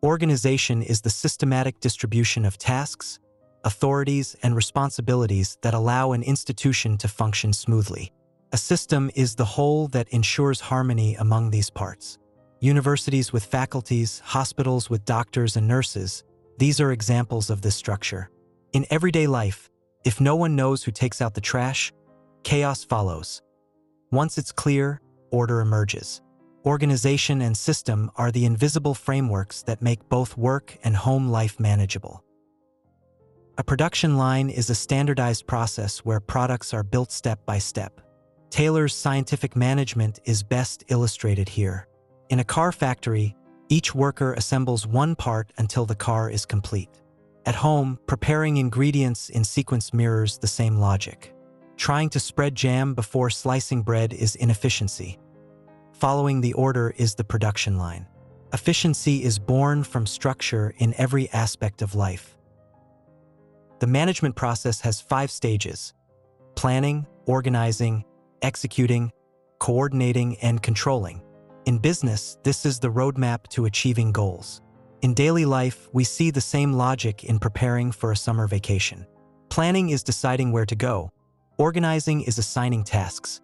Organization is the systematic distribution of tasks, authorities, and responsibilities that allow an institution to function smoothly. A system is the whole that ensures harmony among these parts. Universities with faculties, hospitals with doctors and nurses, these are examples of this structure. In everyday life, if no one knows who takes out the trash, chaos follows. Once it's clear, order emerges. Organization and system are the invisible frameworks that make both work and home life manageable. A production line is a standardized process where products are built step by step. Taylor's scientific management is best illustrated here. In a car factory, each worker assembles one part until the car is complete. At home, preparing ingredients in sequence mirrors the same logic. Trying to spread jam before slicing bread is inefficiency. Following the order is the production line. Efficiency is born from structure in every aspect of life. The management process has 5 stages: planning, organizing, executing, coordinating, and controlling. In business, this is the roadmap to achieving goals. In daily life, we see the same logic in preparing for a summer vacation. Planning is deciding where to go. Organizing is assigning tasks.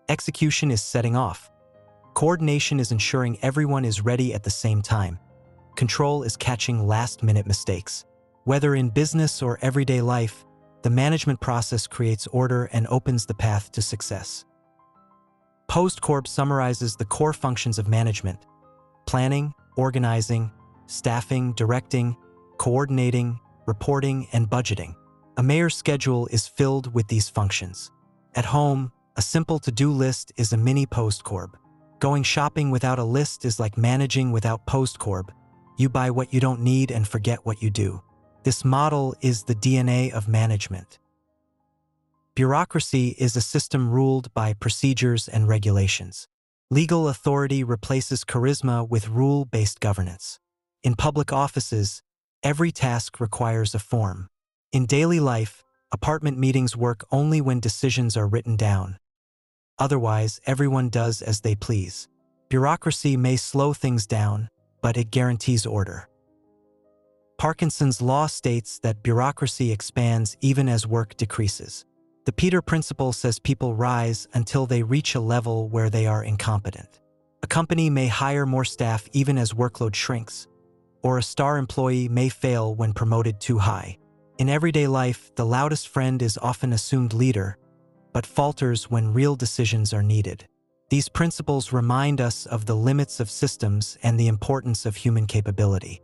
Execution is setting off. Coordination is ensuring everyone is ready at the same time. Control is catching last-minute mistakes. Whether in business or everyday life, the management process creates order and opens the path to success. PostCorp summarizes the core functions of management: planning, organizing, staffing, directing, coordinating, reporting, and budgeting. A mayor's schedule is filled with these functions. At home, a simple to-do list is a mini PostCorp. Going shopping without a list is like managing without PostCorp. You buy what you don't need and forget what you do. This model is the DNA of management. Bureaucracy is a system ruled by procedures and regulations. Legal authority replaces charisma with rule-based governance. In public offices, every task requires a form. In daily life, apartment meetings work only when decisions are written down. Otherwise, everyone does as they please. Bureaucracy may slow things down, but it guarantees order. Parkinson's law states that bureaucracy expands even as work decreases. The Peter Principle says people rise until they reach a level where they are incompetent. A company may hire more staff even as workload shrinks, or a star employee may fail when promoted too high. In everyday life, the loudest friend is often assumed leader, but falters when real decisions are needed. These principles remind us of the limits of systems and the importance of human capability.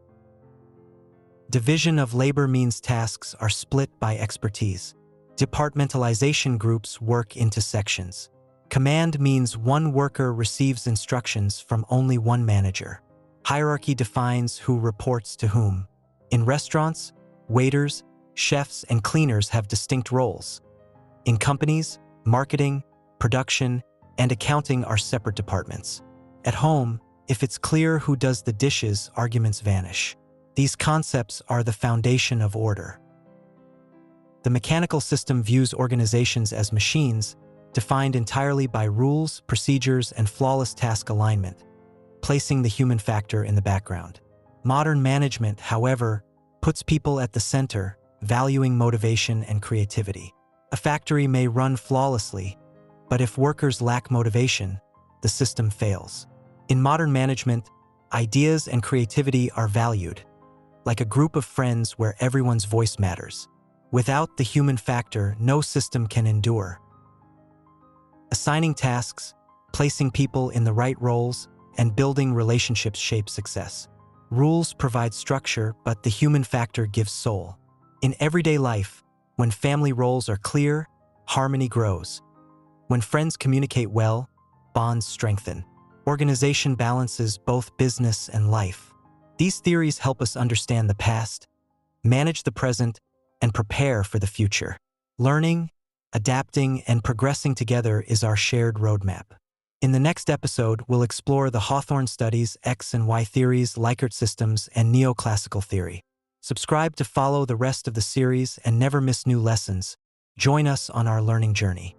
Division of labor means tasks are split by expertise. Departmentalization groups work into sections. Command means one worker receives instructions from only one manager. Hierarchy defines who reports to whom. In restaurants, waiters, chefs, and cleaners have distinct roles. In companies, marketing, production, and accounting are separate departments. At home, if it's clear who does the dishes, arguments vanish. These concepts are the foundation of order. The mechanical system views organizations as machines, defined entirely by rules, procedures, and flawless task alignment, placing the human factor in the background. Modern management, however, puts people at the center, valuing motivation and creativity. A factory may run flawlessly, but if workers lack motivation, the system fails. In modern management, ideas and creativity are valued, like a group of friends where everyone's voice matters. Without the human factor, no system can endure. Assigning tasks, placing people in the right roles, and building relationships shape success. Rules provide structure, but the human factor gives soul. In everyday life, when family roles are clear, harmony grows. When friends communicate well, bonds strengthen. Organization balances both business and life. These theories help us understand the past, manage the present, and prepare for the future. Learning, adapting, and progressing together is our shared roadmap. In the next episode, we'll explore the Hawthorne studies, X and Y theories, Likert systems, and neoclassical theory. Subscribe to follow the rest of the series and never miss new lessons. Join us on our learning journey.